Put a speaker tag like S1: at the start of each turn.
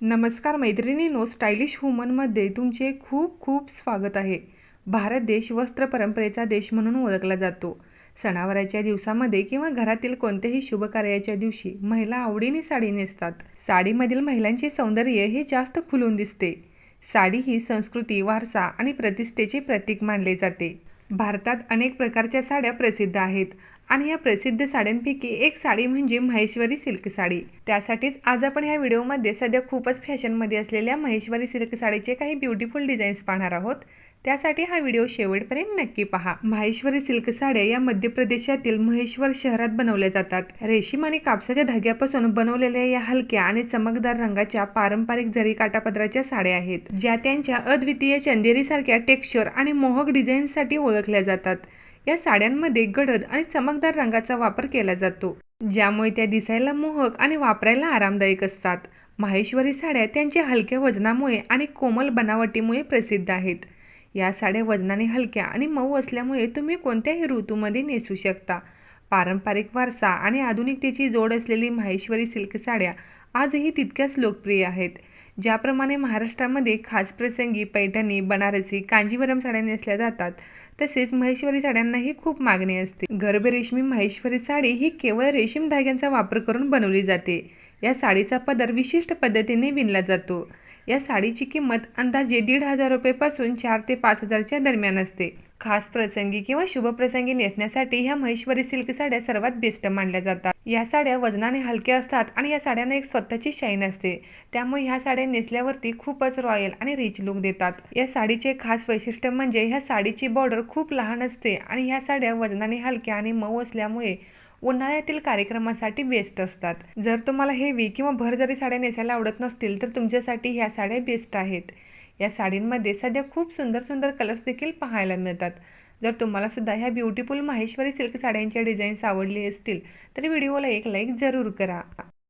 S1: नमस्कार मैत्रिणींनो, स्टायलिश वुमनमध्ये तुमचे खूप खूप स्वागत आहे. भारत देश वस्त्र परंपरेचा देश म्हणून ओळखला जातो. सणावाराच्या दिवसामध्ये किंवा घरातील कोणत्याही शुभ कार्याच्या दिवशी महिला आवडीने साडी नेसतात. साडीमधील महिलांचे सौंदर्य हे जास्त खुलून दिसते. साडी ही संस्कृती, वारसा आणि प्रतिष्ठेचे प्रतीक मानले जाते. भारतात अनेक प्रकारच्या साड्या प्रसिद्ध आहेत आणि या प्रसिद्ध साड्यांपैकी एक साडी म्हणजे महेश्वरी सिल्क साडी. त्यासाठीच आज आपण ह्या व्हिडिओमध्ये सध्या खूपच फॅशनमध्ये असलेल्या महेश्वरी सिल्क साडीचे काही ब्युटिफुल डिझाईन्स पाहणार आहोत. त्यासाठी हा व्हिडिओ शेवटपर्यंत नक्की पहा. महेश्वरी सिल्क साड्या या मध्य प्रदेशातील महेश्वर शहरात बनवल्या जातात. रेशीम आणि कापसाच्या धाग्यापासून बनवलेल्या या हलक्या आणि चमकदार रंगाच्या पारंपरिक जरी काठापदराच्या साड्या आहेत, ज्या त्यांच्या अद्वितीय चंदेरीसारख्या टेक्स्चर आणि मोहक डिझाईनसाठी ओळखल्या जातात. या साड्यांमध्ये गडद आणि चमकदार रंगाचा वापर केला जातो, ज्यामुळे त्या दिसायला मोहक आणि वापरायला आरामदायक असतात. महेश्वरी साड्या त्यांच्या हलक्या वजनामुळे आणि कोमल बनावटीमुळे प्रसिद्ध आहेत. या साड्या वजनाने हलक्या आणि मऊ असल्यामुळे तुम्ही कोणत्याही ऋतूमध्ये नेसू शकता. पारंपरिक वारसा आणि आधुनिकतेची जोड असलेली महेश्वरी सिल्क साड्या आजही तितक्याच लोकप्रिय आहेत. ज्याप्रमाणे महाराष्ट्रामध्ये खास प्रसंगी पैठणी, बनारसी, कांजीवरम साड्या नेसल्या जातात, तसेच महेश्वरी साड्यांनाही खूप मागणी असते. गर्भ रेशमी महेश्वरी साडी ही केवळ रेशीम धाग्यांचा वापर करून बनवली जाते. या साडीचा पदर विशिष्ट पद्धतीने विणला जातो. या साडीची किंमत अंदाजे 1,500 रुपयेपासून 4 ते 5,000च्या दरम्यान असते. खास प्रसंगी किंवा शुभ प्रसंगी नेसण्यासाठी ह्या महेश्वरी सिल्क साड्या सर्वात बेस्ट मानल्या जातात. या साड्या वजनाने हलक्या असतात आणि या साड्यांना एक स्वतःची शाईन असते, त्यामुळे ह्या साड्या नेसल्यावरती खूपच रॉयल आणि रिच लुक देतात. या साडीचे खास वैशिष्ट्य म्हणजे ह्या साडीची बॉर्डर खूप लहान असते आणि ह्या साड्या वजनाने हलक्या आणि मऊ असल्यामुळे उन्हाळ्यातील कार्यक्रमासाठी बेस्ट असतात. जर तुम्हाला हेवी किंवा भरजरी साड्या नेसायला आवडत नसतील तर तुमच्यासाठी ह्या साड्या बेस्ट आहेत. या साडींमध्ये सध्या खूप सुंदर सुंदर कलर्स देखील पाहायला मिळतात. जर तुम्हाला सुद्धा ह्या ब्युटिफुल महेश्वरी सिल्क साड्यांच्या डिझाईन्स आवडले असतील तर व्हिडिओला एक लाईक जरूर करा.